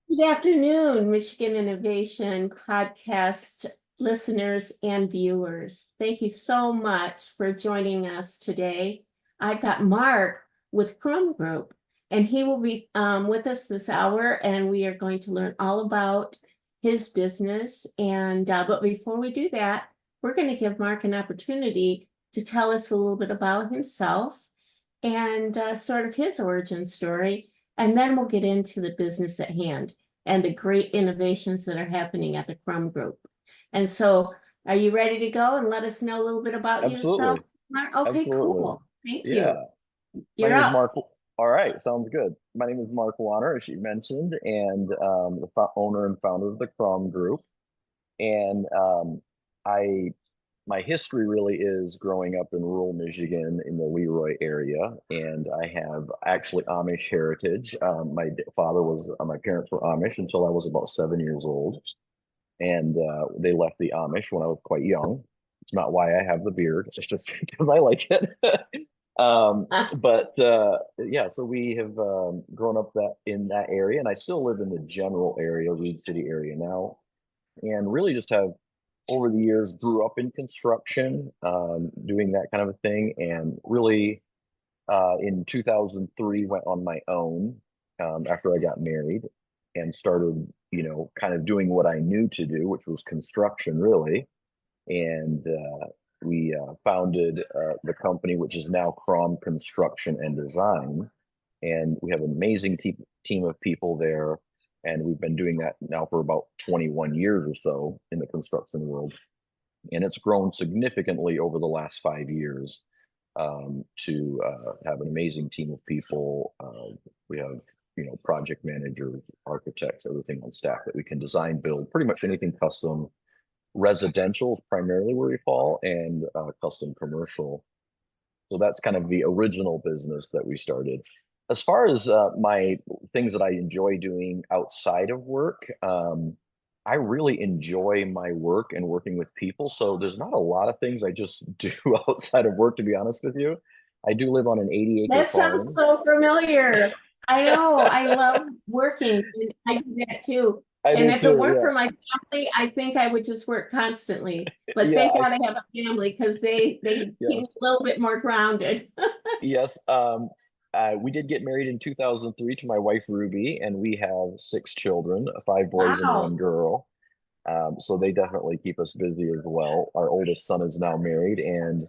Good afternoon, Michigan Innovation Podcast listeners and viewers. Thank you so much for joining us today. I've got Mark with KRÄM Group, and he will be with us this hour, and we are going to learn all about his business. But before we do that, we're going to give Mark an opportunity to tell us a little bit about himself and sort of his origin story, and then we'll get into the business at hand and the great innovations that are happening at the KRÄM Group. And so, are you ready to go and let us know a little bit about yourself, Absolutely. Mark? Okay, Absolutely. cool. Thank Yeah. you. My You're name is up. Mark. All right. Sounds good. My name is Mark Wanner, as you mentioned, and the owner and founder of the KRÄM Group. And I, my history really is growing up in rural Michigan in the Leroy area, and I have actually Amish heritage. My parents were Amish until I was about 7 years old, and they left the Amish when I was quite young. It's not why I have the beard. It's just because I like it. But yeah, so we have grown up that in that area, and I still live in the general area, Reed City area now, and really just have over the years grew up in construction, doing that kind of a thing, and really in 2003 went on my own after I got married and started, kind of doing what I knew to do, which was construction, really. And we founded the company, which is now KRÄM Construction and Design. And we have an amazing team of people there. And we've been doing that now for about 21 years or so in the construction world. And it's grown significantly over the last 5 years to have an amazing team of people. We have, project managers, architects, everything on staff that we can design, build pretty much anything custom. Residential is primarily where we fall, and custom commercial. So that's kind of the original business that we started. As far as my things that I enjoy doing outside of work, I really enjoy my work and working with people. So there's not a lot of things I just do outside of work, to be honest with you. I do live on an 80-acre That sounds farm. so familiar. I know. I love working, and I do that too. I And do if it too. weren't Yeah. for my family, I think I would just work constantly. But Yeah. thank God I have a family because they keep Yes. me a little bit more grounded. Yes. We did get married in 2003 to my wife Ruby, and we have 6 children, 5 boys and Wow. 1 girl. So they definitely keep us busy as well. Our oldest son is now married, and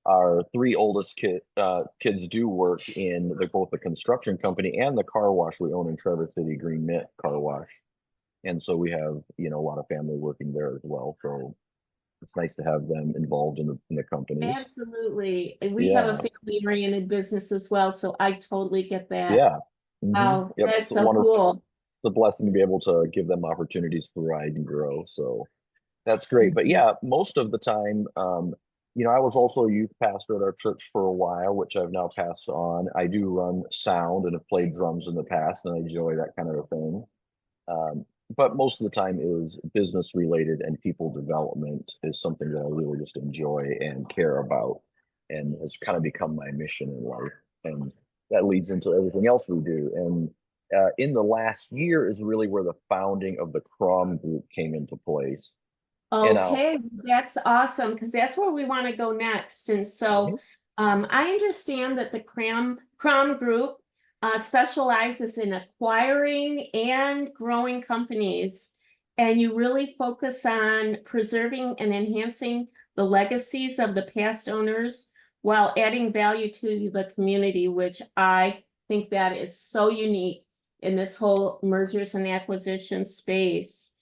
our three oldest kids do work in both the construction company and the car wash we own in Traverse City, Green Mint Car Wash. And so we have, a lot of family working there as well. So it's nice to have them involved in the companies. Absolutely. And we have a Yeah. family-oriented business as well, so I totally get that. Yeah. Wow, Yep. that's It's a so wonderful, cool. it's a blessing to be able to give them opportunities to ride and grow. So that's great. But Mhm. yeah, most of the time, I was also a youth pastor at our church for a while, which I've now passed on. I do run sound and have played drums in the past, and I enjoy that kind of a thing. Um, but most of the time is business related, and people development is something that I really just enjoy and care about, and has kind of become my mission in life. And that leads into everything else we do. And in the last year is really where the founding of the KRÄM group came into place. And now, Okay, that's awesome because that's where we want to go next. And so Mhm. I understand that the CRAM group specializes in acquiring and growing companies, and you really focus on preserving and enhancing the legacies of the past owners while adding value to the community, which I think that is so unique in this whole mergers and acquisition space.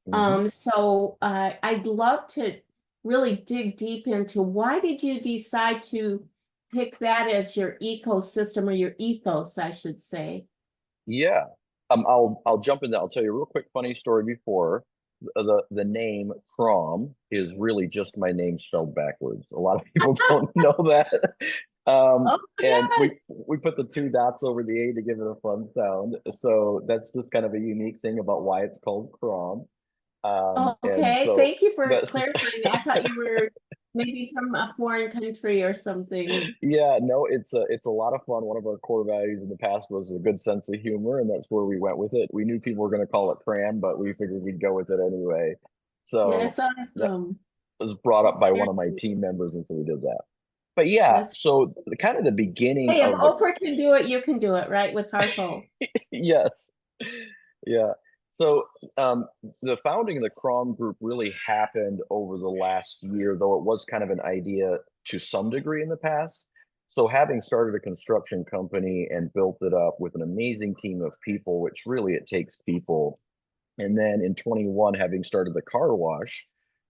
Mhm. I'd love to really dig deep into why did you decide to pick that as your ecosystem or your ethos, I should say. Yeah. I'll jump in there. I'll tell you a real quick funny story before. The name Crom is really just my name spelled backwards. A lot of people don't know that. Oh my And gosh. we put the two dots over the A to give it a fun sound. So that's just kind of a unique thing about why it's called Crom. And Okay, so thank you for that's just clarifying that. I thought you were maybe from a foreign country or something. Yeah, no, it's a lot of fun. One of our core values in the past was a good sense of humor, and that's where we went with it. We knew people were going to call it cram, but we figured we'd go with it anyway. So That's that awesome. was brought up by one of my Very- team members, and so we did that. But yeah, That's so the kind of the beginning Hey, if of the Oprah can do it, you can do it, right? With Harpo. yes, yeah. So the founding of the Crom Group really happened over the last year, though it was kind of an idea to some degree in the past. So having started a construction company and built it up with an amazing team of people, which really it takes people, and then in 21, having started the car wash,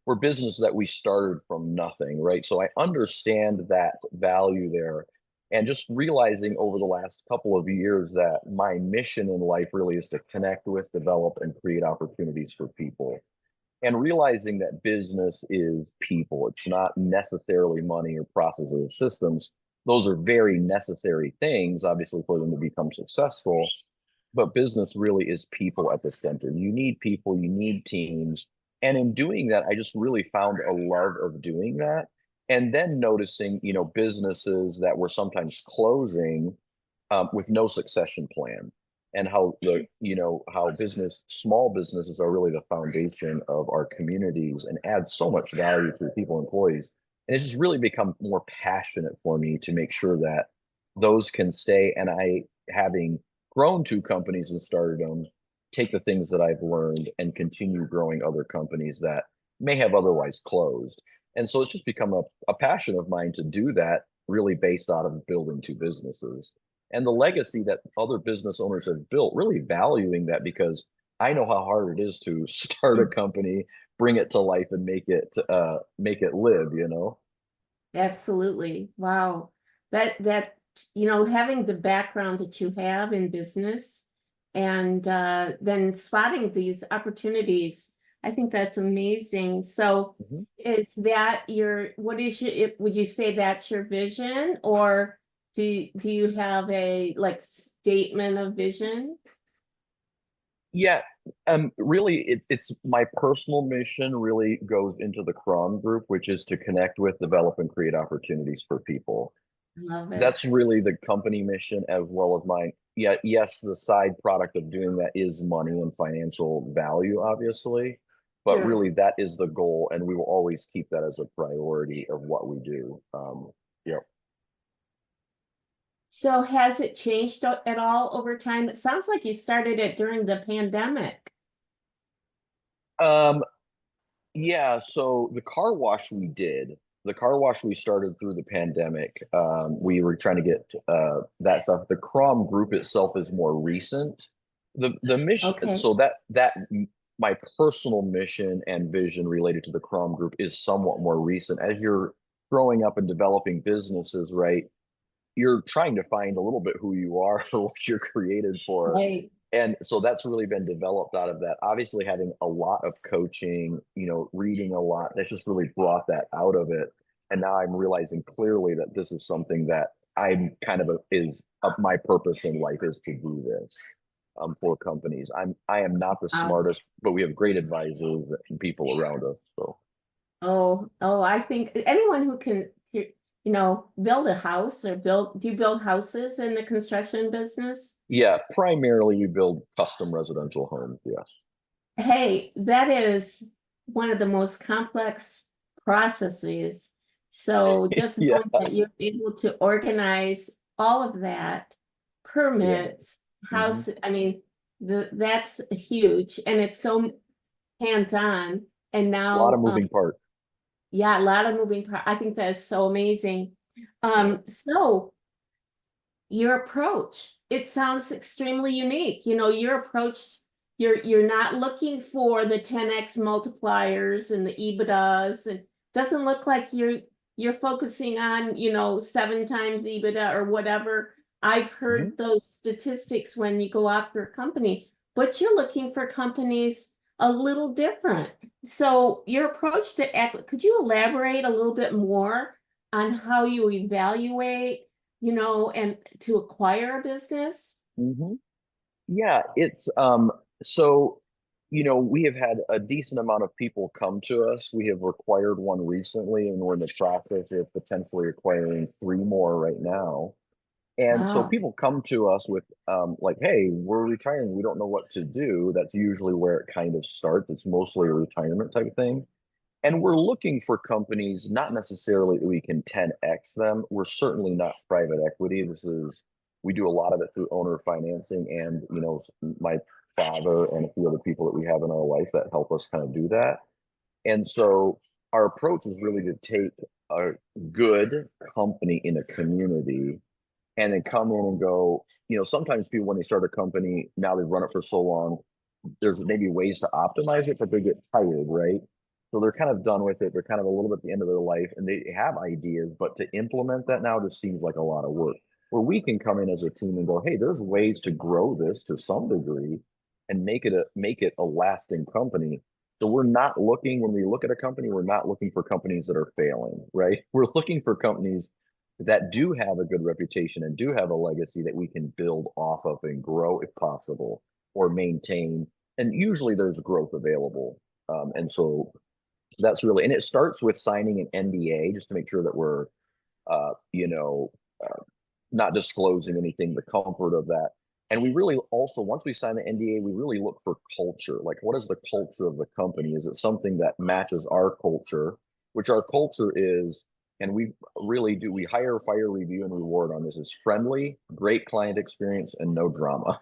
we're business that we started from nothing, right? So I understand that value there. And just realizing over the last couple of years that my mission in life really is to connect with, develop, and create opportunities for people. And realizing that business is people, it's not necessarily money or processes or systems. Those are very necessary things, obviously, for them to become successful, but business really is people at the center. You need people, you need teams. And in doing that, I just really found a love of doing that. And then noticing, businesses that were sometimes closing with no succession plan, and how how small businesses are really the foundation of our communities and add so much value to the people, employees. And it's just really become more passionate for me to make sure that those can stay. And I, having grown two companies and started them, take the things that I've learned and continue growing other companies that may have otherwise closed. And so it's just become a passion of mine to do that, really based out of building two businesses and the legacy that other business owners have built, really valuing that, because I know how hard it is to start a company, bring it to life, and make it live. Absolutely. Wow. That having the background that you have in business and then spotting these opportunities, I think that's amazing. So Mhm. is that what is would you say that's your vision, or do you have a like statement of vision? Yeah, really, it's my personal mission really goes into the Cron Group, which is to connect with, develop, and create opportunities for people. Love it. That's really the company mission as well as mine. Yeah, yes, the side product of doing that is money and financial value, obviously, but Sure. really that is the goal, and we will always keep that as a priority of what we do. Yeah. So has it changed at all over time? It sounds like you started it during the pandemic. Um, yeah, so the car wash we did, the car wash we started through the pandemic. We were trying to get that stuff. The Crom Group itself is more recent. The mission, Okay. so my personal mission and vision related to the Crom Group is somewhat more recent. As you're growing up and developing businesses, right? You're trying to find a little bit who you are or what you're created for. Right. And so that's really been developed out of that. Obviously, having a lot of coaching, reading a lot, that's just really brought that out of it. And now I'm realizing clearly that this is something that I'm kind of is of my purpose in life is to do this for companies. I am not the smartest, but we have great advisors and people around us. So Oh, I think anyone who can, build a house or do you build houses in the construction business? yeah, primarily we build custom residential homes. Yes. Hey, that is one of the most complex processes. So just Yeah. knowing that you're able to organize all of that, Yeah. permits, Hmm. house, I mean, that's huge and it's so hands-on. And A lot of now, moving parts. yeah, a lot of moving parts. I think that is so amazing. Yeah. So your approach, it sounds extremely unique. Your approach, you're not looking for the 10x multipliers and the EBITDAs, and doesn't look like you're focusing on, 7 times EBITDA or whatever. I've Hmm. heard those statistics when you go after a company, but you're looking for companies a little different. So your approach to could you elaborate a little bit more on how you evaluate, and to acquire a business? Hmm. Yeah, it's so we have had a decent amount of people come to us. We have required one recently, and we're in the process of potentially acquiring three more right now. And so Wow. people come to us with like, hey, we're retiring. We don't know what to do. That's usually where it kind of starts. It's mostly a retirement type thing. And we're looking for companies, not necessarily that we can 10x them. We're certainly not private equity. We do a lot of it through owner financing and, my father and a few other people that we have in our life that help us kind of do that. And so our approach is really to take a good company in a community and then come in and go, sometimes people, when they start a company, now they've run it for so long, there's maybe ways to optimize it, but they get tired, right? So they're kind of done with it. They're kind of a little bit at the end of their life and they have ideas, but to implement that now just seems like a lot of work. Where we can come in as a team and go, hey, there's ways to grow this to some degree and make it a lasting company. So we're not looking, when we look at a company, we're not looking for companies that are failing, right? We're looking for companies that do have a good reputation and do have a legacy that we can build off of and grow if possible or maintain. And usually there's growth available. And so that's really, and it starts with signing an NDA just to make sure that we're, uh, you know, uh, not disclosing anything, the comfort of that. And we really also, once we sign the NDA, we really look for culture. Like, what is the culture of the company? Is it something that matches our culture, which our culture is, and we really do, we hire, fire, review, and reward on this is friendly, great client experience, and no drama.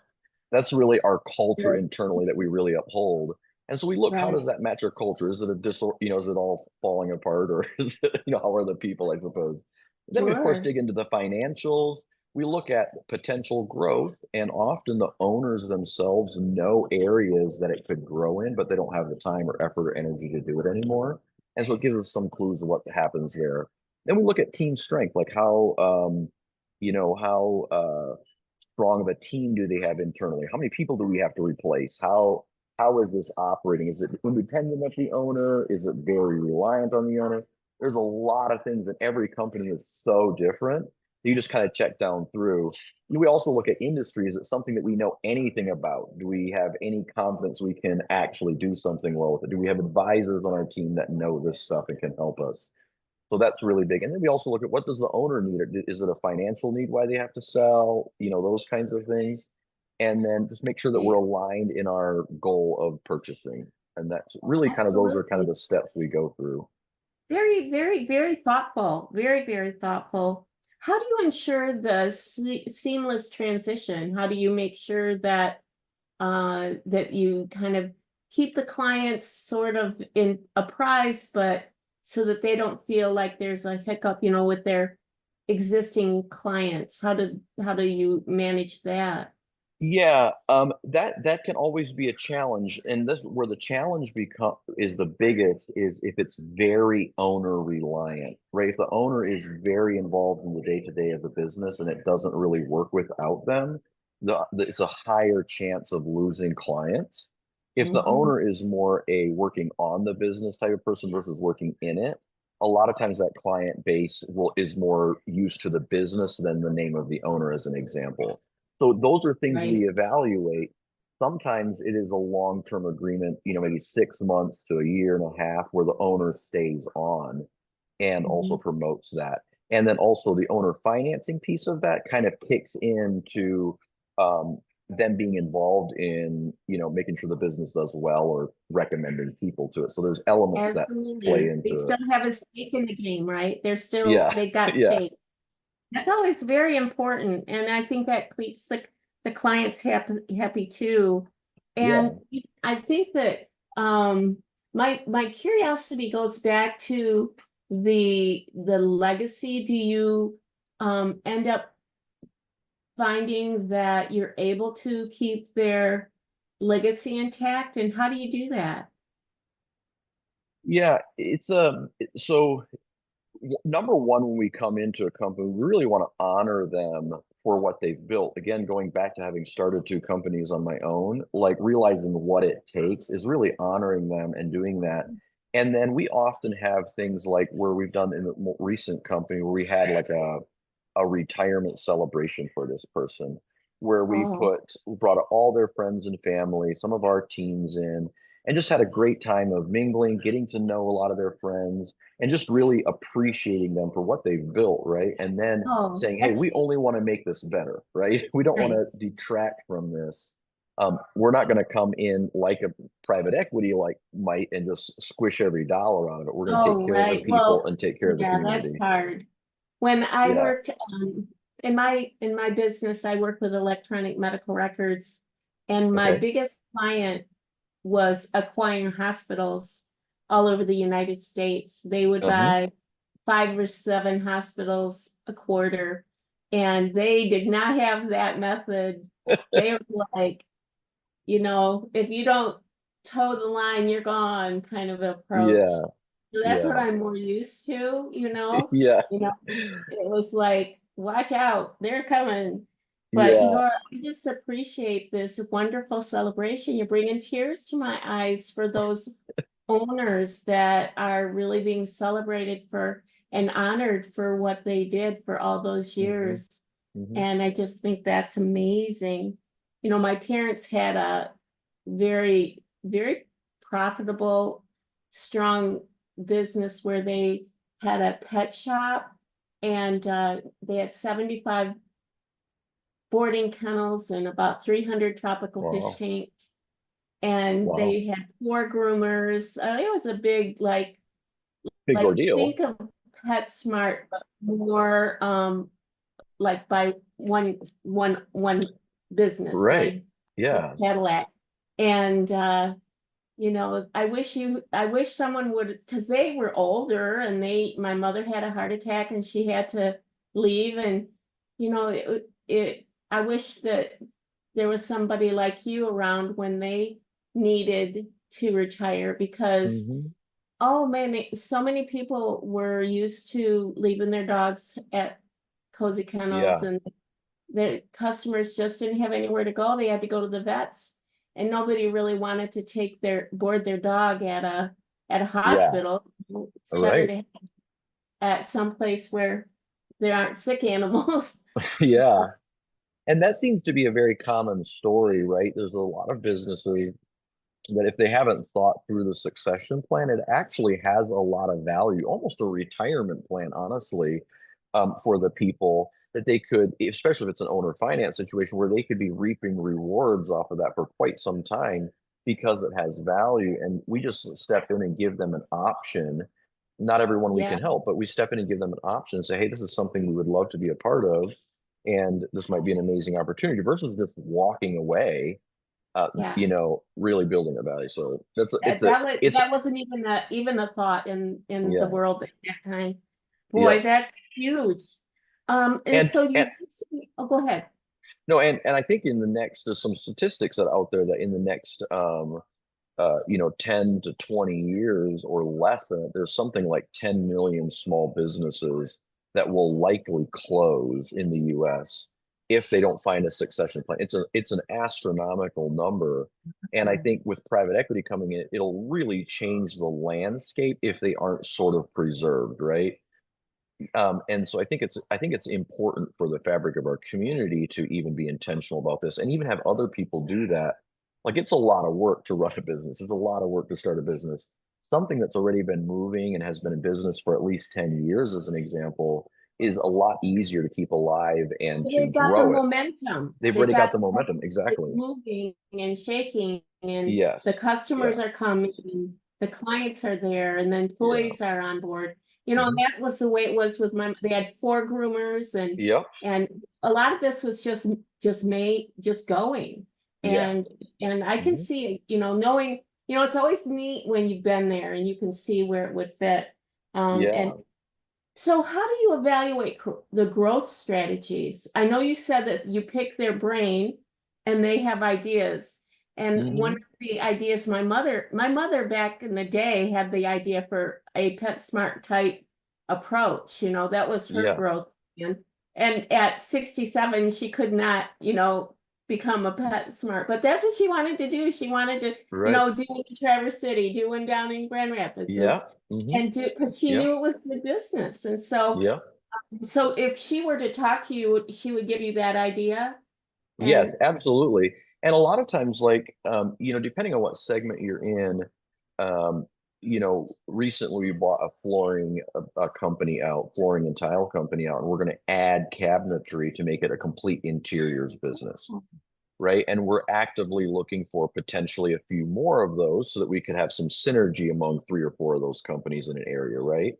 That's really our culture Right. internally that we really uphold. And so we look, how Right. does that match our culture? Is it a is it all falling apart or is it, how are the people, I suppose? Then we of course Sure. dig into the financials. We look at potential growth, and often the owners themselves know areas that it could grow in, but they don't have the time or effort or energy to do it anymore. And so it gives us some clues of what happens there. Then we look at team strength, like how strong of a team do they have internally? How many people do we have to replace? How is this operating? Is it independent of the owner? Is it very reliant on the owner? There's a lot of things, that every company is so different. You just kind of check down through. We also look at industry. Is it something that we know anything about? Do we have any confidence we can actually do something well with it? Do we have advisors on our team that know this stuff and can help us? So that's really big. And then we also look at, what does the owner need? Is it a financial need why they have to sell? Those kinds of things. And then just make sure that we're Right. aligned in our goal of purchasing. And that's really kind of, those are kind of Absolutely. the steps we go through. Very, very, very thoughtful. Very, very thoughtful. How do you ensure the seamless transition? How do you make sure that that you kind of keep the clients sort of in apprised, but so that they don't feel like there's a hiccup, with their existing clients? How do you manage that? Yeah, that can always be a challenge, and this where the challenge become is the biggest is if it's very owner reliant, right? If the owner is very involved in the day to day of the business and it doesn't really work without them, it's a higher chance of losing clients. If the Mhm. owner is more a working on the business type of person versus working in it, a lot of times that client base is more used to the business than the name of the owner, as an example. So those are things we Right. evaluate. Sometimes it is a long-term agreement, maybe 6 months to a year and a half, where the owner stays on and also Mhm. promotes that. And then also the owner financing piece of that kind of kicks into them being involved in, making sure the business does well or recommending people to it. So there's elements that play Absolutely. They into it. still have a stake in the game, right? Yeah, They got yeah, stake. That's always very important, and I think that keeps the clients happy too. yeah. And I think that my curiosity goes back to the legacy. Do you end up finding that you're able to keep their legacy intact, and how do you do that? Yeah, so number one, when we come into a company, we really want to honor them for what they've built. Again, going back to having started two companies on my own, like realizing what it takes is really honoring them and doing that. And then we often have things like, where we've done in the recent company where we had like a retirement celebration for this person. where we Oh, brought all their friends and family, some of our teams in, and just had a great time of mingling, getting to know a lot of their friends, and just really appreciating them for what they've built, right? And then oh, saying, hey, we that's only want to make this better, right? We don't want to nice. detract from this. We're not going to come in like a private equity like might and just squish every dollar out of it. We're going to take Oh, care of the right. people Well, and take care of the yeah, that's community. hard. When I Yeah. worked in my business, I work with electronic medical records, and my Okay. biggest client was acquiring hospitals all over the United States. They would Uh-huh. buy 5 or 7 hospitals a quarter, and they did not have that method. They were like, if you don't toe the line, you're gone kind of approach. Yeah. So that's what Yeah. I'm more used to, Yeah. you know, it was like, watch out, they're coming. But Yeah. I just appreciate this wonderful celebration. You're bringing tears to my eyes for those owners that are really being celebrated for and honored for what they did for all those Hmm. years. Hmm. And I just think that's amazing. My parents had a very, very profitable, strong business where they had a pet shop, and they had 75 boarding kennels and about 300 tropical fish Wow. tanks. And Wow. they had 4 groomers. It was a big, Big like ordeal. think of PetSmart, but more like by one business, Right. by Yeah. Cadillac. And I wish someone would, because they were older, and my mother had a heart attack and she had to leave. And I wish that there was somebody like you around when they needed to retire, because Hmm. oh man, so many people were used to leaving their dogs at cozy kennels, Yeah. and the customers just didn't have anywhere to go. They had to go to the vets, and nobody really wanted to board their dog at a Yeah. hospital. It's better Right. to have at some place where there aren't sick animals. Yeah. And that seems to be a very common story, right? There's a lot of businesses that if they haven't thought through the succession plan, it actually has a lot of value, almost a retirement plan, honestly, for the people that they could, especially if it's an owner finance situation where they could be reaping rewards off of that for quite some time because it has value. And we just step in and give them an option. Not everyone we Yeah, can help, but we step in and give them an option and say, hey, this is something we would love to be a part of. And this might be an amazing opportunity versus just walking away, yeah. really building a value. So it's That wasn't even a thought in the yeah. world at that time. Boy, Yep. that's huge. And And so and oh, go ahead. no, and I think in the next there's some statistics that are out there that in the next 10 to 20 years or less than it, there's something like 10 million small businesses that will likely close in the US if they don't find a succession plan. It's an astronomical number. And I think with private equity coming in, it'll really change the landscape if they aren't sort of preserved, right? And so I think it's important for the fabric of our community to even be intentional about this and even have other people do that. Like it's a lot of work to run a business. It's a lot of work to start a business. Something that's already been moving and has been in business for at least 10 years, as an example, is a lot easier to keep alive and to They've got the grow it. momentum. They've They've already got got the momentum. it's Exactly. moving and shaking, and the Yes. customers Yeah. are coming, and the clients are there, and the Yeah. employees are on board. Hmm. That was the way it was with they had 4 groomers, Yep. and a lot of this was just going. Yeah. And I can Hmm. see, knowing, it's always neat when you've been there and you can see where it would fit. And Yeah. so how do you evaluate the growth strategies? I know you said that you pick their brain and they have ideas. And one Hmm. of the ideas my mother back in the day had the idea for a PetSmart type approach. That was her Yeah. growth. And at 67, she could not, become a PetSmart. But that's what she wanted to do. She wanted to, Right. do in Traverse City, do one down in Grand Rapids, and Yeah. Hmm. and do because she Yeah. knew it was good business. And so Yeah. if she were to talk to you, she would give you that idea. Yes, And absolutely. And a lot of times, like, depending on what segment you're in, um, recently we bought a a company out, flooring and tile company out, and we're going to add cabinetry to make it a complete interiors business, right? And we're actively looking for potentially a few more of those so that we could have some synergy among three or four of those companies in an area, right?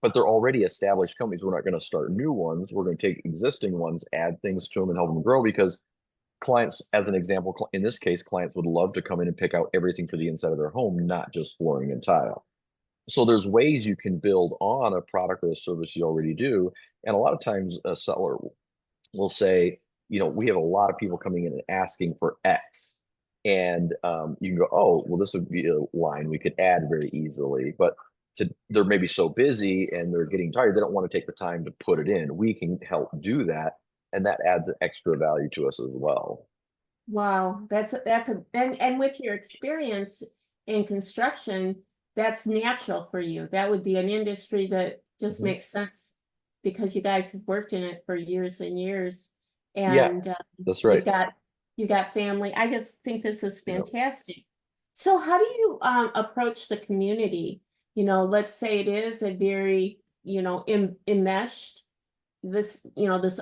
But they're already established companies. We're not going to start new ones. We're going to take existing ones, add things to them, and help them grow because clients, as an example, in this case, clients would love to come in and pick out everything for the inside of their home, not just flooring and tile. So there's ways you can build on a product or a service you already do. And a lot of times a seller will say, we have a lot of people coming in and asking for X. And you can go, oh, well, this would be a line we could add very easily. But they're maybe so busy and they're getting tired, they don't want to take the time to put it in. We can help do that. And that adds an extra value to us as well. wow, and with your experience in construction, that's natural for you. That would be an industry that just Mhm. makes sense because you guys have worked in it for years and years, Yeah, and that's you've right. got you got family. I just think this is Yeah. fantastic. So how do you approach the community? Let's say it is a very, enmeshed, this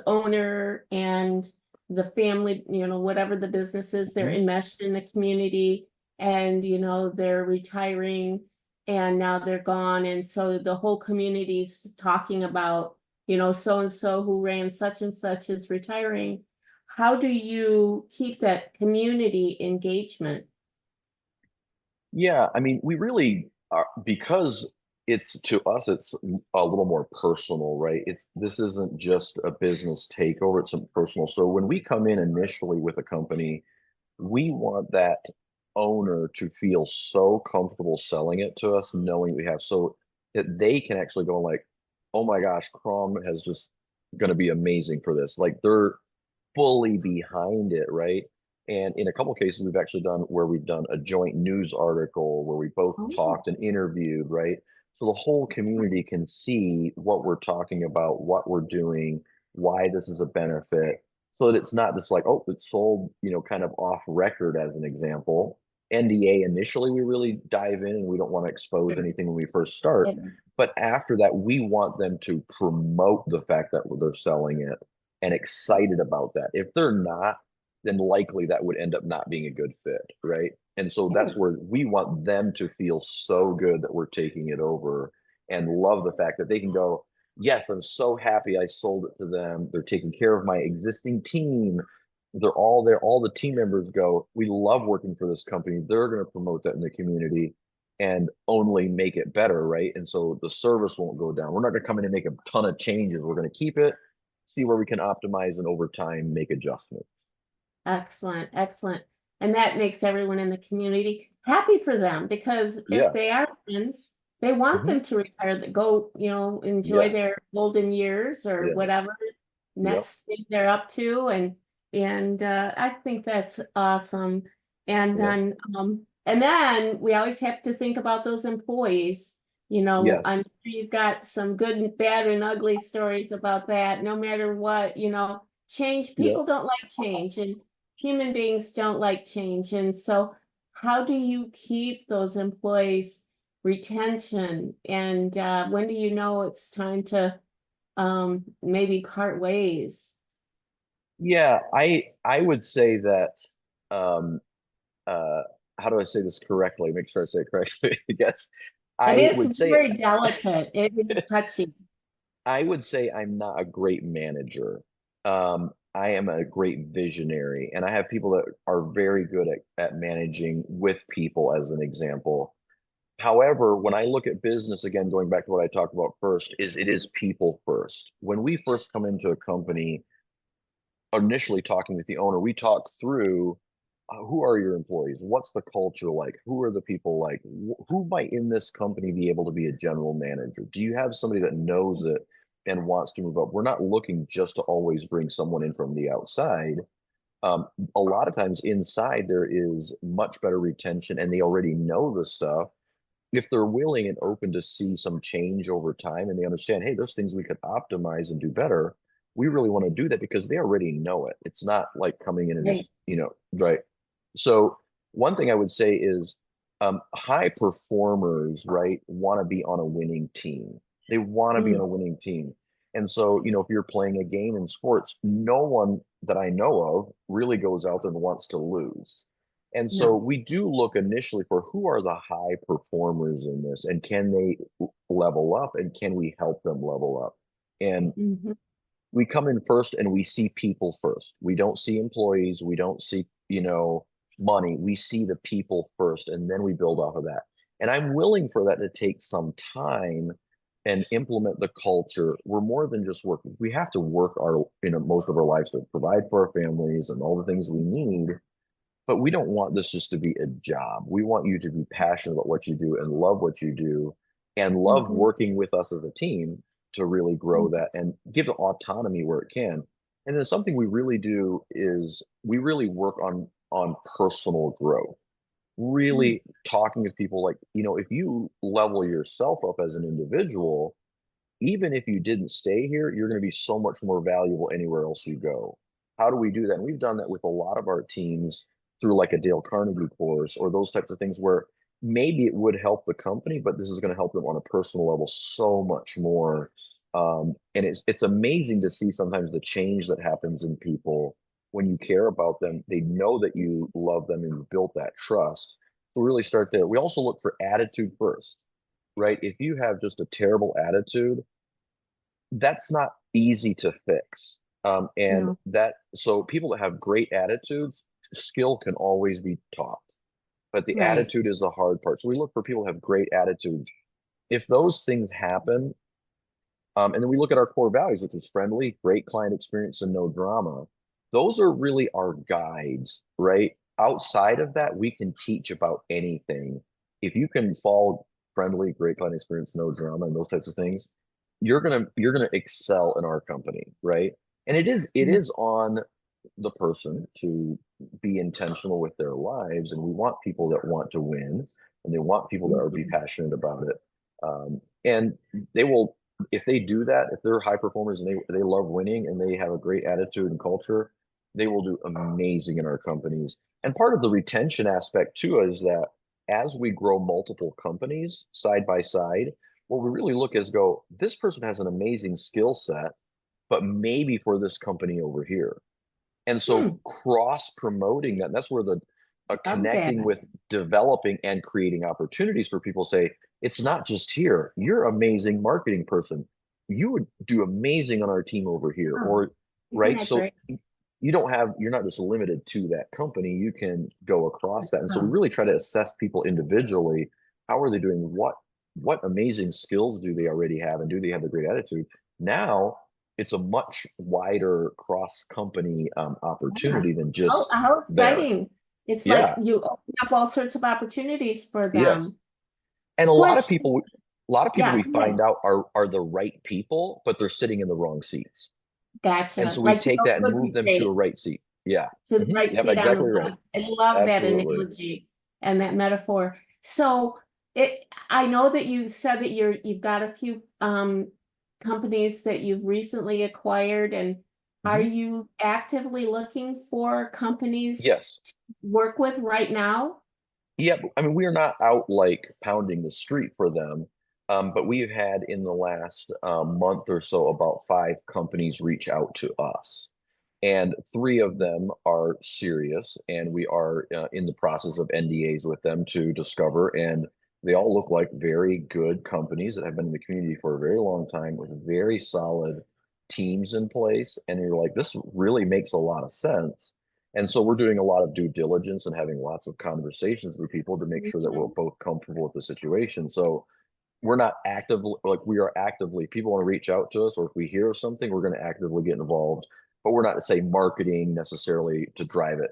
owner and the family, whatever the business is, they're Mhm. enmeshed in the community, and they're retiring and now they're gone, and so the whole community's talking about, so and so who ran such and such is retiring. How do you keep that community engagement? Yeah, I mean, we really are because it's to us, it's a little more personal, right? This isn't just a business takeover, it's something personal. So when we come in initially with a company, we want that owner to feel so comfortable selling it to us, knowing we have so that they can actually go like, oh my gosh, Crom has just going to be amazing for this. Like they're fully behind it, right? And in a couple of cases, we've actually done where we've done a joint news article where we both Oh, talked and interviewed, right? So the whole community can see what we're talking about, what we're doing, why this is a benefit, so that it's not just like, oh, it's sold, kind of off record as an example. NDA initially, we really dive in and we don't want to expose sure. anything when we first start. Yeah. But after that, we want them to promote the fact that they're selling it and excited about that. If they're not, then likely that would end up not being a good fit, right? And so that's where we want them to feel so good that we're taking it over and love the fact that they can go, yes, I'm so happy I sold it to them. They're taking care of my existing team. They're all there. All the team members go, we love working for this company. They're going to promote that in the community and only make it better, right? And so the service won't go down. We're not going to come in and make a ton of changes. We're going to keep it, see where we can optimize, and over time make adjustments. Excellent, excellent. And that makes everyone in the community happy for them because if Yeah. they are friends, they want Hmm. them to retire, that go, enjoy Yes. their golden years or Yeah. whatever Yep. next thing they're up to. And I think that's awesome. And Yep. then we always have to think about those employees. I'm Yes. sure you've got some good and bad and ugly stories about that, no matter what, change, Yep. people don't like change, and human beings don't like change. And so how do you keep those employees retention? And when do you know it's time to maybe part ways? Yeah. I would say that um uh how do I say this correctly? Make sure I say it correctly. I guess It I is would say very delicate. It is touchy. I would say I'm not a great manager. I am a great visionary, and I have people that are very good at managing with people, as an example. However, when I look at business, again, going back to what I talked about first, is it is people first. When we first come into a company, initially talking with the owner, we talk through who are your employees? What's the culture like? Who are the people like? Who might in this company be able to be a general manager? Do you have somebody that knows it and wants to move up? We're not looking just to always bring someone in from the outside. A lot of times inside there is much better retention and they already know the stuff. If they're willing and open to see some change over time and they understand, hey, there's things we could optimize and do better, we really want to do that because they already know it. It's not like coming in and Right. just, right. So one thing I would say is high performers, right, want to be on a winning team. They want to be on Mm, a winning team. And so, if you're playing a game in sports, no one that I know of really goes out there and wants to lose. And so no. we do look initially for who are the high performers in this and can they level up and can we help them level up? And Mhm. we come in first and we see people first. We don't see employees, we don't see, money. We see the people first and then we build off of that. And I'm willing for that to take some time and implement the culture. We're more than just work. We have to work our, most of our lives to provide for our families and all the things we need. But we don't want this just to be a job. We want you to be passionate about what you do and love what you do and love Mhm. working with us as a team to really grow Mhm. that and give it autonomy where it can. And then something we really do is we really work on personal growth. Mm. Really talking with people like, if you level yourself up as an individual, even if you didn't stay here, you're going to be so much more valuable anywhere else you go. How do we do that? And we've done that with a lot of our teams through like a Dale Carnegie course or those types of things where maybe it would help the company, but this is going to help them on a personal level so much more. And it's amazing to see sometimes the change that happens in people when you care about them. They know that you love them and you built that trust. So really start there. We also look for attitude first, right? If you have just a terrible attitude, that's not easy to fix. And No. that, so people that have great attitudes, skill can always be taught, but the Right. attitude is the hard part. So we look for people who have great attitudes. If those things happen, and then we look at our core values, which is friendly, great client experience, and no drama. Those are really our guides, right? Outside of that, we can teach about anything. If you can follow friendly, great client experience, no drama, and those types of things, you're gonna excel in our company, right? And it is on the person to be intentional with their lives, and we want people that want to win, and they want people that are be Mhm. passionate about it. And they will, if they do that, if they're high performers and they love winning and they have a great attitude and culture, they will do amazing in our companies. And part of the retention aspect too is that as we grow multiple companies side by side, what we really look is go, this person has an amazing skill set, but maybe for this company over here. And so Hmm. cross promoting that, that's where the Love that. connecting with developing and creating opportunities for people say, it's not just here. You're an amazing marketing person. You would do amazing on our team over here. Oh, Or isn't right. that So great? you're not just limited to that company. You can go across that. And so we Oh, really try to assess people individually. How are they doing? What amazing skills do they already have? And do they have a great attitude? Now it's a much wider cross company yeah. opportunity than Oh, just how there. exciting. It's like Yeah. you open up all sorts of opportunities for Yes. them. And Question. a lot of people Yeah, we go ahead. find out are the right people, but they're sitting in the wrong seats. And Gotcha. so we Like take no that and move cookie them to a state right seat. Yeah. to the right Yep, seat on the exactly right. bus. I love that Absolutely. analogy and that metaphor. So I know that you said that you've got a few companies that you've recently acquired, and are Mhm. you actively looking for companies Yes. to work with right now? Yeah, I mean, we are not out like pounding the street for them, but we've had in the last month or so about 5 companies reach out to us, and 3 of them are serious, and we are in the process of NDAs with them to discover. And they all look like very good companies that have been in the community for a very long time with very solid teams in place. And you're like, this really makes a lot of sense. And so we're doing a lot of due diligence and having lots of conversations with people to make sure that we're Mhm. both comfortable with the situation. So we're not actively, like, we are actively, people want to reach out to us, or if we hear of something, we're going to actively get involved, but we're not, say, marketing necessarily to drive it,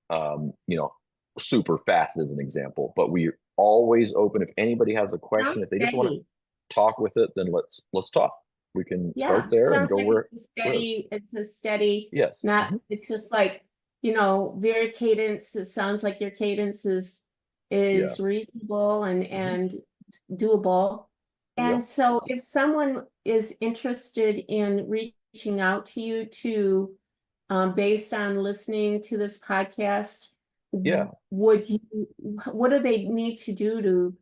um, you know, super fast as an example, but we always open. If anybody has a question, Sounds if they just want to steady. talk with it, then let's talk. We can start Yeah, there and sounds go like where. it's a steady, Yes. not, Mhm. it's just like, very cadence. It sounds like your cadence Yeah. is reasonable Mhm. and doable. Yeah. And so if someone is interested in reaching reaching out to you to, based on listening to this podcast, Yeah. would you, what do they need to do to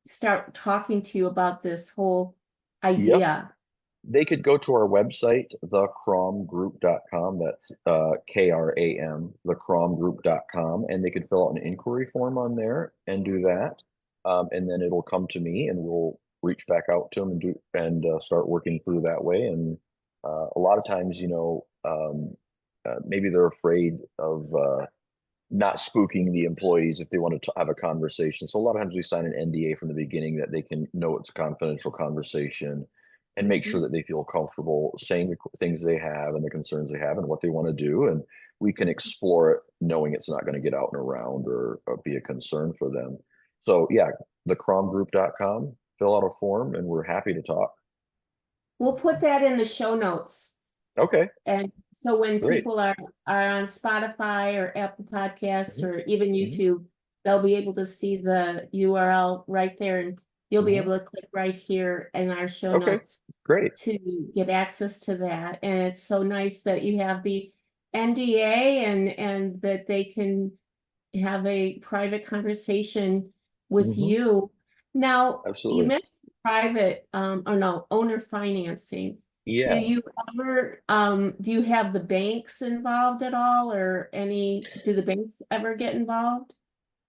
start talking to you about this whole Yep. idea? They could go to our website, thecromgroup.com. That's KRAM, thecromgroup.com, and they could fill out an inquiry form on there and do that. And then it'll come to me, and we'll reach back out to them and start working through that way. And a lot of times, maybe they're afraid of not spooking the employees if they want to have a conversation. So a lot of times we sign an NDA from the beginning that they can know it's a confidential conversation and make sure that they feel comfortable saying the things they have and the concerns they have and what they want to do. And we can explore it knowing it's not going to get out and around or be a concern for them. So yeah, thecromgroup.com, fill out a form and we're happy to talk. We'll put that in the show notes. Okay, And so when great. people are on Spotify or Apple Podcasts Mhm, or even mhm, YouTube, they'll be able to see the URL right there, and you'll be mhm. able to click right here in our show Okay, notes great. to get access to that. And it's so nice that you have the NDA and that they can have a private conversation with Hmm. you. Now, you Absolutely. mentioned private, or no, owner financing. Do Yeah. you ever, do you have the banks involved at all, or do the banks ever get involved?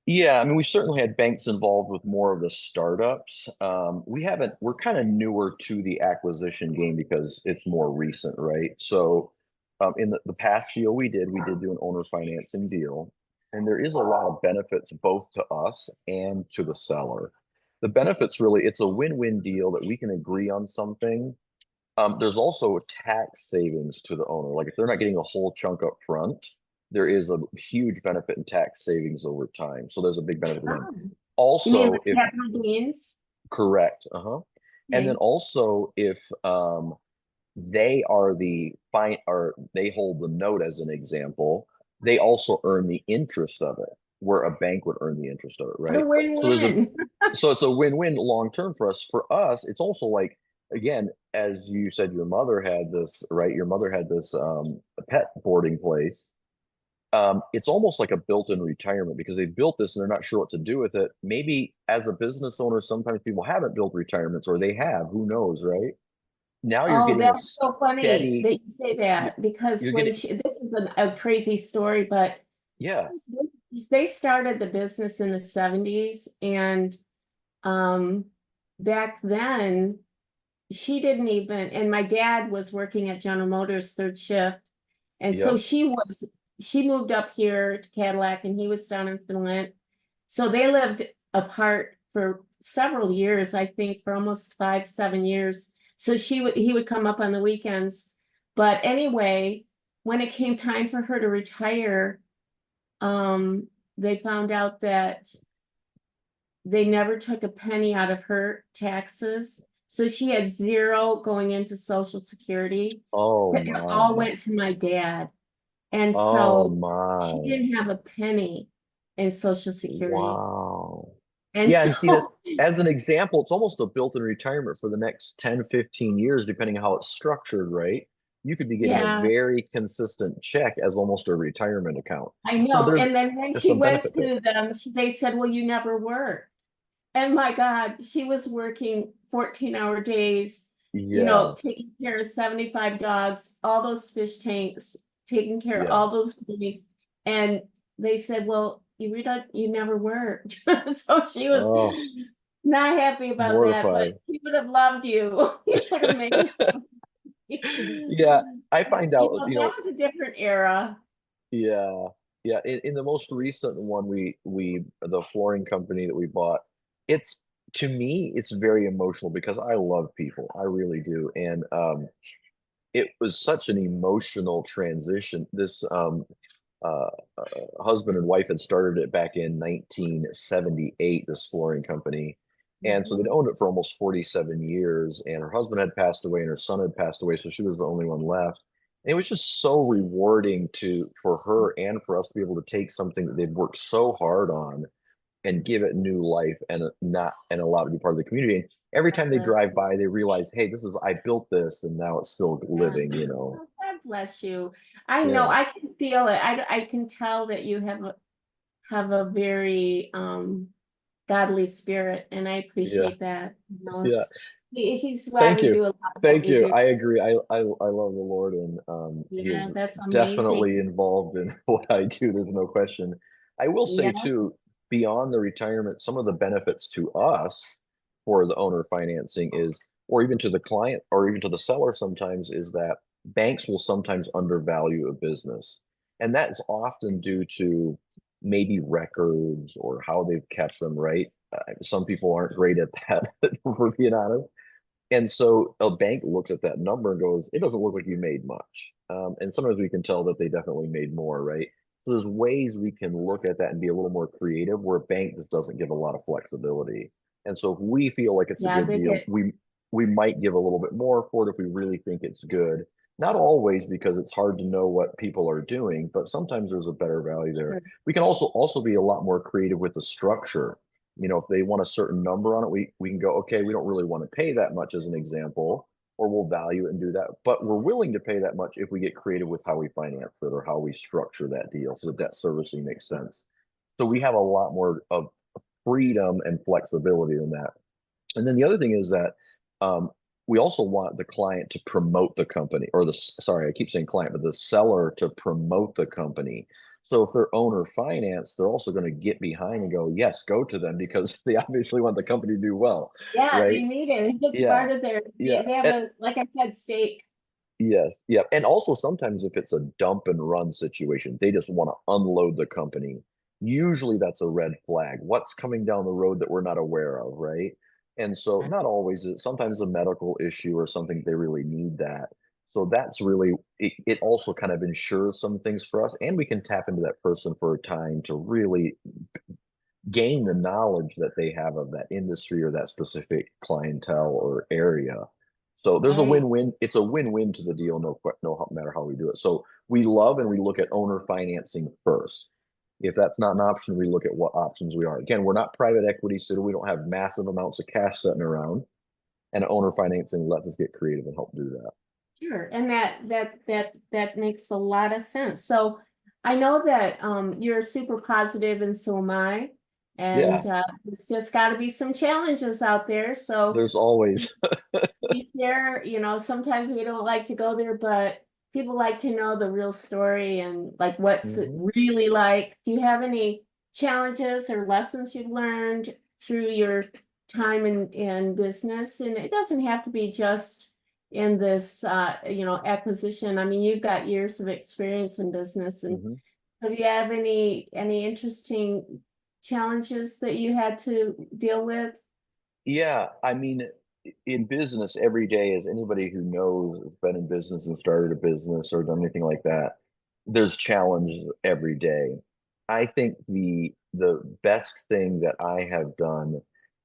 Yeah, I mean, we certainly had banks involved with more of the startups. We're kind of newer to the acquisition game because it's more recent, right? So, in the past deal we did do an owner financing deal, and there is a lot of benefits both to us and to the seller. The benefits really, it's a win-win deal that we can agree on something. There's also tax savings to the owner. Like if they're not getting a whole chunk up front, there is a huge benefit in tax savings over time. So there's a big benefit to them. Oh, you mean Also, like if capital gains? correct, uh-huh. And then Okay. also if they are the fine or they hold the note as an example, they also earn the interest of it, where a bank would earn the interest of it, What a right? So there's a win-win. so it's a win-win long term for us. For us, it's also like again, as you said, your mother had this, right? Your mother had this pet boarding place. It's almost like a built-in retirement because they built this and they're not sure what to do with it. Maybe as a business owner, sometimes people haven't built retirements or they have, who knows, right? Now you're Oh, getting a that's so funny steady, that you say that, because you're when getting, this is a crazy story, but yeah, they started the business in the 70s, and um back then she didn't even, and my dad was working at General Motors third shift, and so yep, she moved up here to Cadillac and he was down in Flint. So they lived apart for several years, I think for almost 5, 7 years. So he would come up on the weekends. But anyway, when it came time for her to retire, um, they found out that they never took a penny out of her taxes. So she had zero going into Social Security. oh It all my, went to my dad. And oh so she my, didn't have a penny in Social Security. wow. And Yeah, and see that so, as an example, it's almost a built-in retirement for the next 10, 15 years, depending on how it's structured, right? You could be getting a yeah, very consistent check as almost a retirement account. I So know. there's And then when there's she some went benefit there. to them, they said, well, you never worked. And my God, she was working 14-hour days, Yeah, taking care of 75 dogs, all those fish tanks, taking care of yeah. all those food. And they said, well, you never worked. So she was Oh, not happy about that, but mortifying. he would have loved you. He would have made so. Yeah, I find out, That was a different era. yeah, yeah. In the most recent one, we the flooring company that we bought, it's to me, it's very emotional because I love people. I really do. And it was such an emotional transition. This husband and wife had started it back in 1978, this flooring company. And so they'd Mhm. owned it for almost 47 years. And her husband had passed away and her son had passed away. So she was the only one left. And it was just so rewarding for her and for us to be able to take something that they'd worked so hard on and give it new life and not and allow it to be part of the community. every God time they bless drive you. by, they realize, hey, I built this and now it's still Yeah. living, you know? Oh, God bless you. I know, Yeah. I can feel it. I can tell that you have a very godly spirit, and I Yeah. appreciate that. Yeah. He's why Thank we you. do a lot of what Thank we you. do. I agree. I love the Lord, and he is Yeah, that's definitely amazing. involved in what I do. There's no question. I will say Yeah, too, beyond the retirement, some of the benefits to us for the owner financing is, or even to the client, or even to the seller sometimes, is that banks will sometimes undervalue a business. And that's often due to maybe records or how they've kept them, right? Some people aren't great at that, for being honest. And so a bank looks at that number and goes, it doesn't look like you made much. And sometimes we can tell that they definitely made more, right? So there's ways we can look at that and be a little more creative where a bank just doesn't give a lot of flexibility. And so if we feel like it's a yeah, good they deal, get we might give a little bit more for it if we really think it's good. Not always, because it's hard to know what people are doing, but sometimes there's a better value there. sure. We can also be a lot more creative with the structure. If they want a certain number on it, we can go, okay, we don't really want to pay that much as an example, or we'll value it and do that. But we're willing to pay that much if we get creative with how we finance it or how we structure that deal so that debt servicing makes sense. So we have a lot more of freedom and flexibility in that. And then the other thing is that um, we also want the client to promote the company, or sorry, I keep saying client, but the seller to promote the company. So if they're owner finance, they're also going to get behind and go, yes, go to them because they obviously want the company to do well, Yeah, right? they need it. It's Yeah, part of their, yeah. they have a, like I said, stake. Yes, yeah. And also sometimes if it's a dump and run situation, they just want to unload the company. Usually that's a red flag. What's coming down the road that we're not aware of, right? And so not always, sometimes a medical issue or something they really need that. So that's really it also kind of ensures some things for us, and we can tap into that person for a time to really gain the knowledge that they have of that industry or that specific clientele or area. So there's a Right. win-win. It's a win-win to the deal, no matter how we do it. So we love and we look at owner financing first. If that's not an option, we look at what options we are. Again, we're not private equity, so we don't have massive amounts of cash sitting around. And owner financing lets us get creative and help do that. Sure, and that makes a lot of sense. So I know that you're super positive, and so am I. And Yeah, it's just got to be some challenges out there. So there's always. we share, sometimes we don't like to go there, but people like to know the real story and like what's it Mhm. really like. Do you have any challenges or lessons you've learned through your time in business? And it doesn't have to be just in this acquisition. I mean, you've got years of experience in business, and Mhm. have you have any interesting challenges that you had to deal with? Yeah, I mean, in business every day, as anybody who knows has been in business and started a business or done anything like that, there's challenges every day. I think the best thing that I have done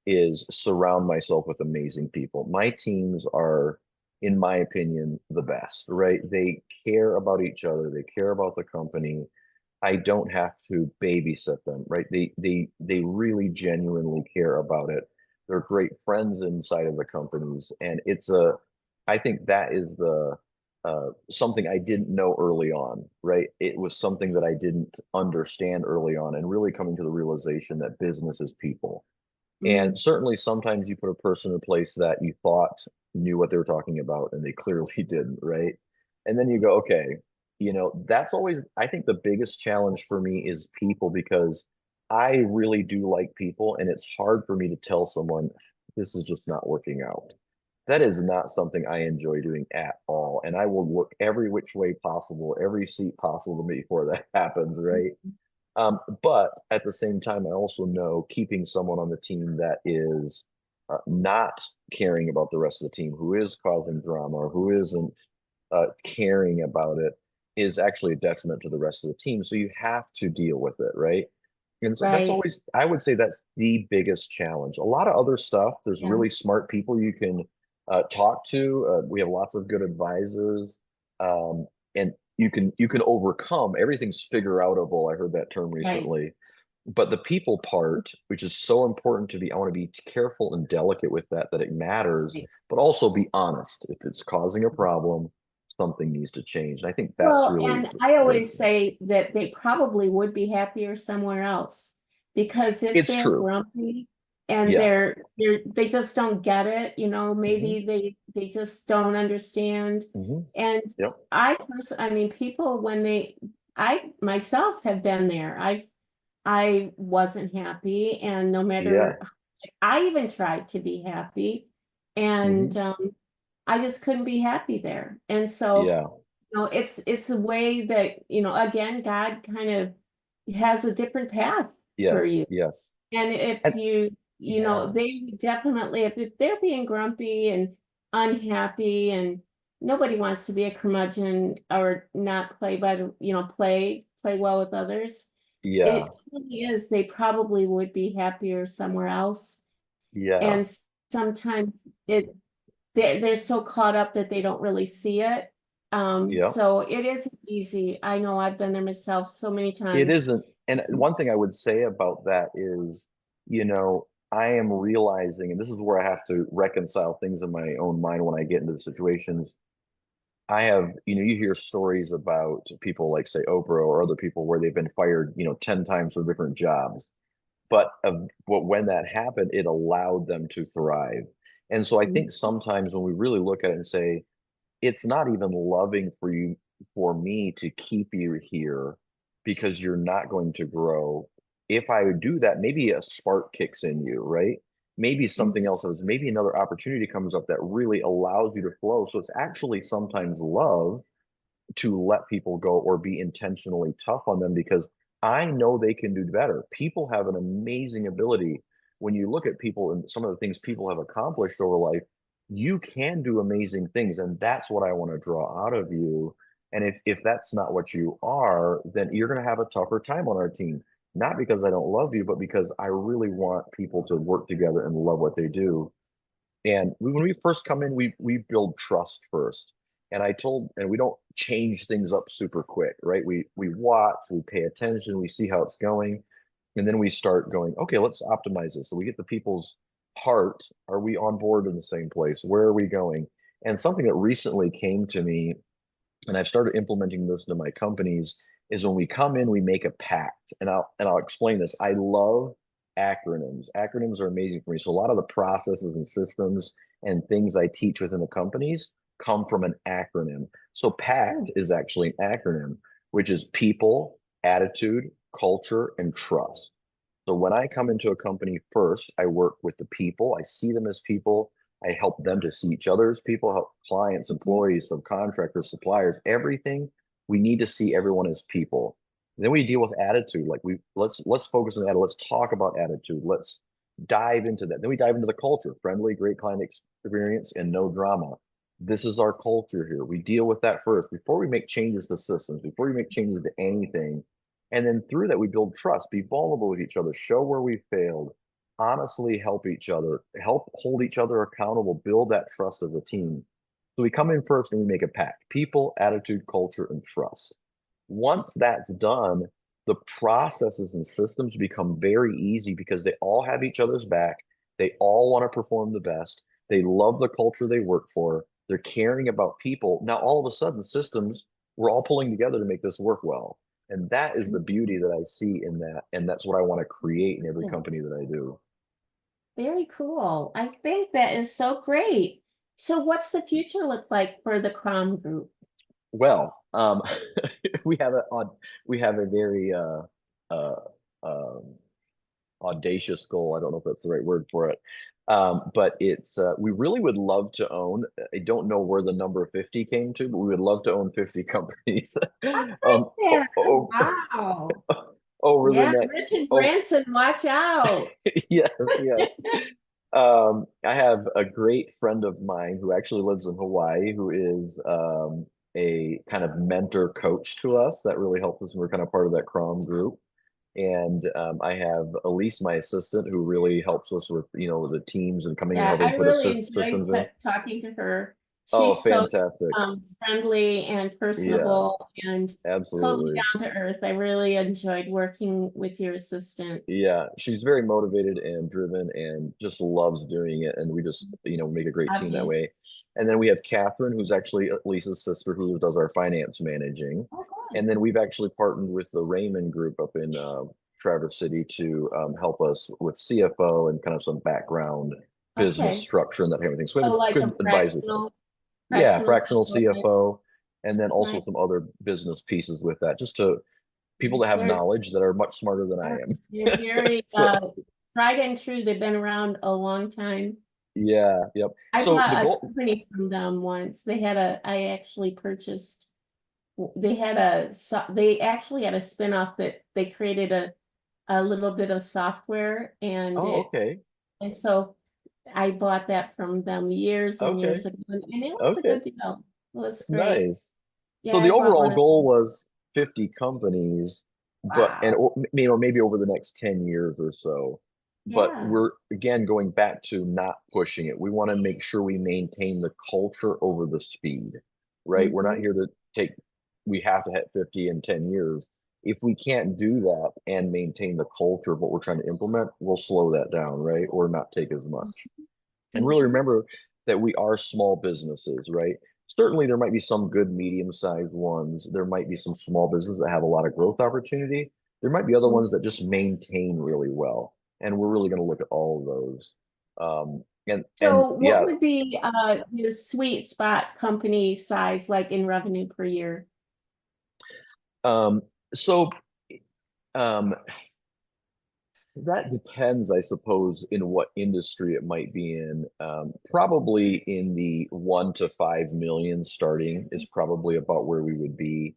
is surround myself with amazing people. My teams are, in my opinion, the best, right? They care about each other, they care about the company. I don't have to babysit them, right? They really genuinely care about it. They're great friends inside of the companies, and I think that is the something I didn't know early on, right? It was something that I didn't understand early on, and really coming to the realization that business is people. And Mm, certainly sometimes you put a person in place that you thought knew what they were talking about and they clearly didn't, right? And then you go, okay, that's always, I think the biggest challenge for me is people, because I really do like people, and it's hard for me to tell someone this is just not working out. That is not something I enjoy doing at all. And I will look every which way possible, every seat possible to me before that happens, right? But at the same time, I also know keeping someone on the team that is not caring about the rest of the team, who is causing drama, or who isn't caring about it, is actually a detriment to the rest of the team. So you have to deal with it, right? And so that's right. always, I would say that's the biggest challenge. A lot of other stuff, there's Yeah. really smart people you can talk to. We have lots of good advisors. And you can overcome everything's figure outable. I heard that term Right. recently. but the people part, which is so important to be, I want to be careful and delicate with that, that it matters, Right. but also be honest. If it's causing a problem, something needs to change. And I think that's Well, really and I the, always say that they probably would be happier somewhere else because if it's they're true. grumpy and Yeah. they just don't get it, Hmm. maybe they just don't understand. Hmm. And Yep. I mean, people when I myself have been there. I wasn't happy, and no Yeah. matter, I even tried to be happy, and Hmm. I just couldn't be happy there. And so, Yeah. it's a way that, again, God kind of has a different path for Yes. you. Yes. And if And yeah. they would definitely, if they're being grumpy and unhappy, and nobody wants to be a curmudgeon or not play by the, play well with others. Yeah. It really is, they probably would be happier somewhere else. Yeah. And sometimes they're so caught up that they don't really see it. Yeah. So it isn't easy. I know I've been there myself so many It times. isn't. And one thing I would say about that is, I am realizing, and this is where I have to reconcile things in my own mind when I get into the situations. I have, you hear stories about people like, say, Oprah or other people where they've been fired, 10 times for different jobs. But when that happened, it allowed them to thrive. And so I think sometimes when we really look at it and say, it's not even loving for me to keep you here because you're not going to grow. If I would do that, maybe a spark kicks in you, right? Maybe something else is, maybe another opportunity comes up that really allows you to flow. So it's actually sometimes love to let people go or be intentionally tough on them because I know they can do better. People have an amazing ability. When you look at people and some of the things people have accomplished over life, you can do amazing things. And that's what I want to draw out of you. And if that's not what you are, then you're going to have a tougher time on our team. Not because I don't love you, but because I really want people to work together and love what they do. And when we first come in, we build trust first. And we don't change things up super quick, right? We watch, we pay attention, we see how it's going, and then we start going, okay, let's optimize this. So we get the people's heart. Are we on board in the same place? Where are we going? And something that recently came to me, and I've started implementing this into my companies, is when we come in, we make a pact. And I'll explain this. I love acronyms. Acronyms are amazing for me. So a lot of the processes and systems and things I teach within the companies come from an acronym. So PACT is actually an acronym, which is people, attitude, culture, and trust. So when I come into a company first, I work with the people. I see them as people. I help them to see each other as people, help clients, employees, subcontractors, suppliers, everything. We need to see everyone as people. Then we deal with attitude. Like let's focus on that. Let's talk about attitude. Let's dive into that. Then we dive into the culture, friendly, great client experience, and no drama. This is our culture here. We deal with that first before we make changes to systems, before we make changes to anything. And then through that, we build trust, be vulnerable with each other, show where we failed, honestly help each other, help hold each other accountable, build that trust as a team. So we come in first and we make a pact: people, attitude, culture, and trust. Once that's done, the processes and systems become very easy because they all have each other's back. They all want to perform the best. They love the culture they work for. They're caring about people. Now, all of a sudden, systems, we're all pulling together to make this work well. And that is the beauty that I see in that. And that's what I want to create in every company that I do. Very cool. I think that is so great. So what's the future look like for the Crom group? Well, we have a on we have a very uh um audacious goal. I don't know if that's the right word for it. But it's we really would love to own. I don't know where the number 50 came to, but we would love to own 50 companies Yeah. Wow. over the Yeah, next. Richard Oh, Branson, watch out. yes, yes. I have a great friend of mine who actually lives in Hawaii, who is a kind of mentor coach to us that really helped us. We're kind of part of that Crom group. And I have Elise, my assistant, who really helps us with, the teams and coming and Yeah, helping I put really enjoyed systems in. talking to her. Oh, She's so fantastic. friendly and Yeah, personable and totally absolutely. down to earth. I really enjoyed working with your assistant. Yeah, she's very motivated and driven and just loves doing it. And we just, make a great team that Obvious. way. And then we have Catherine, who's actually Lisa's sister, who does our finance managing. Oh, And good. then we've actually partnered with the Raymond Group up in Traverse City to help us with CFO and kind of some background business Okay. structure and that kind of thing. So we So have a like a good advisory. Yeah, fractional fractional CFO. CFO, and then also Nice. some other business pieces with that, just to people that have They're, knowledge that are much smarter than I they're am. very So tried and true. They've been around a long time. yeah, yep. I So the bought a goal, company from them once. I actually purchased, they actually had a spinoff that they created a little bit of software oh, okay, and so I bought that from them years and okay, years ago and it was a okay, good deal. It was great. nice. So Yeah, the I bought overall one of goal them. was 50 companies, but and Wow. maybe over the next 10 years or so. But Yeah. we're again going back to not pushing it. We want to make sure we maintain the culture over the speed, right? We're not Hmm. here to take, we have to hit 50 in 10 years. If we can't do that and maintain the culture of what we're trying to implement, we'll slow that down, right? Or not take as much. And really Hmm. remember that we are small businesses, right? Certainly, there might be some good medium-sized ones. There might be some small businesses that have a lot of growth opportunity. There might be other ones that just maintain really well, and we're really going to look at all of those. And So what yeah, would be your sweet spot company size like in revenue per year? um, so um, that depends, I suppose, in what industry it might be in. Probably in the 1 to 5 million starting is probably about where we would be.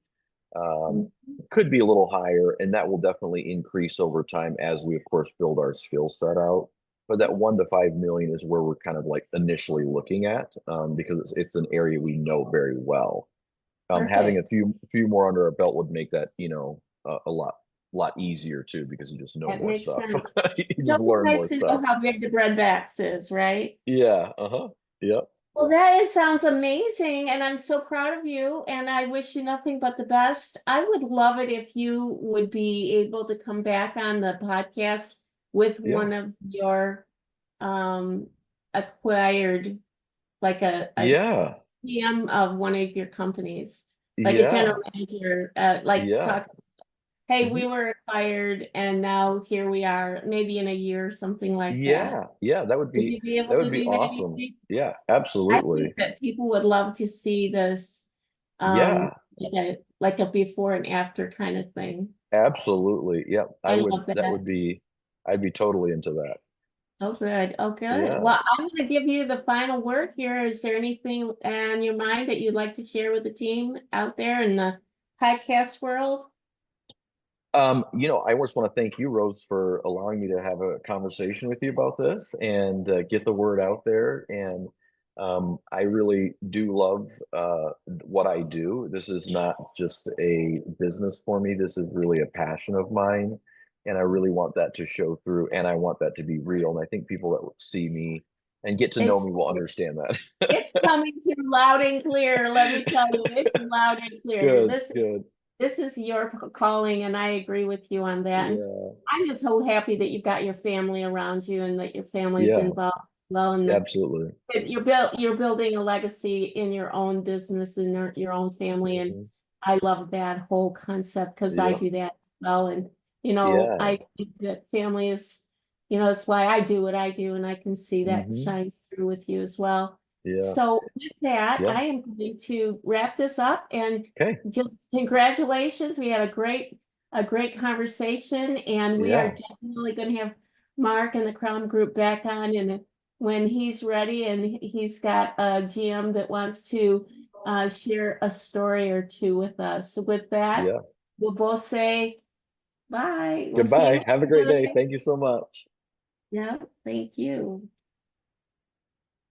Um, Mhm. could be a little higher, and that will definitely increase over time as we, of course, build our skill set out. But that 1 to 5 million is where we're kind of like initially looking at, because it's an area we know very well. Having a Perfect. few more under our belt would make that, a lot easier too, because you just know That more makes stuff. sense. You It's just always learn more nice to know stuff. how big the bread box is, right? Yeah. Uh-huh. Yep. Well, that sounds amazing, and I'm so proud of you, and I wish you nothing but the best. I would love it if you would be able to come back on the podcast with Yeah. one of your um acquired, like a Yeah. GM of one of your companies, like a general Yeah. manager, like Yeah. talk, hey, we Mhm. were acquired and now here we are, maybe in a year or something like that. Yeah. Yeah. Would you be That able would to be do that, you awesome. think? Yeah, I think absolutely. that people would love to see this, Yeah, like a before and after kind of thing. absolutely. Yep. I love that. I'd be totally into that. Oh, good. Oh, good. Yeah. Well, I'm going to give you the final word here. Is there anything in your mind that you'd like to share with the team out there in the podcast world? I just want to thank you, Rose, for allowing me to have a conversation with you about this and get the word out there. And I really do love what I do. This is not just a business for me. This is really a passion of mine. And I really want that to show through, and I want that to be real. And I think people that see me and get to know It's me will understand that. it's coming through loud and clear. Let me tell you, it's loud and clear. Good, This good. this is your calling, and I agree with you on that. And Yeah, I'm just so happy that you've got your family around you and that your family's yeah, involved well, and absolutely. that you're building a legacy in your own business and your own family. And Hmm. I love that whole concept because I Yeah, do that as well. And yeah. I think that family is, that's why I do what I do, and I can see that Hmm. shines through with you as well. Yeah. So with that, Yeah. I am going to wrap this up and Okay. just congratulations. We had a great conversation, and we are Yeah. definitely going to have Mark and the Crown Group back on and when he's ready and he's got a GM that wants to share a story or two with us. So with that, Yeah. we'll both say bye. We'll see you Goodbye. next Have a great day. time. Thank you so much. Yeah, thank you.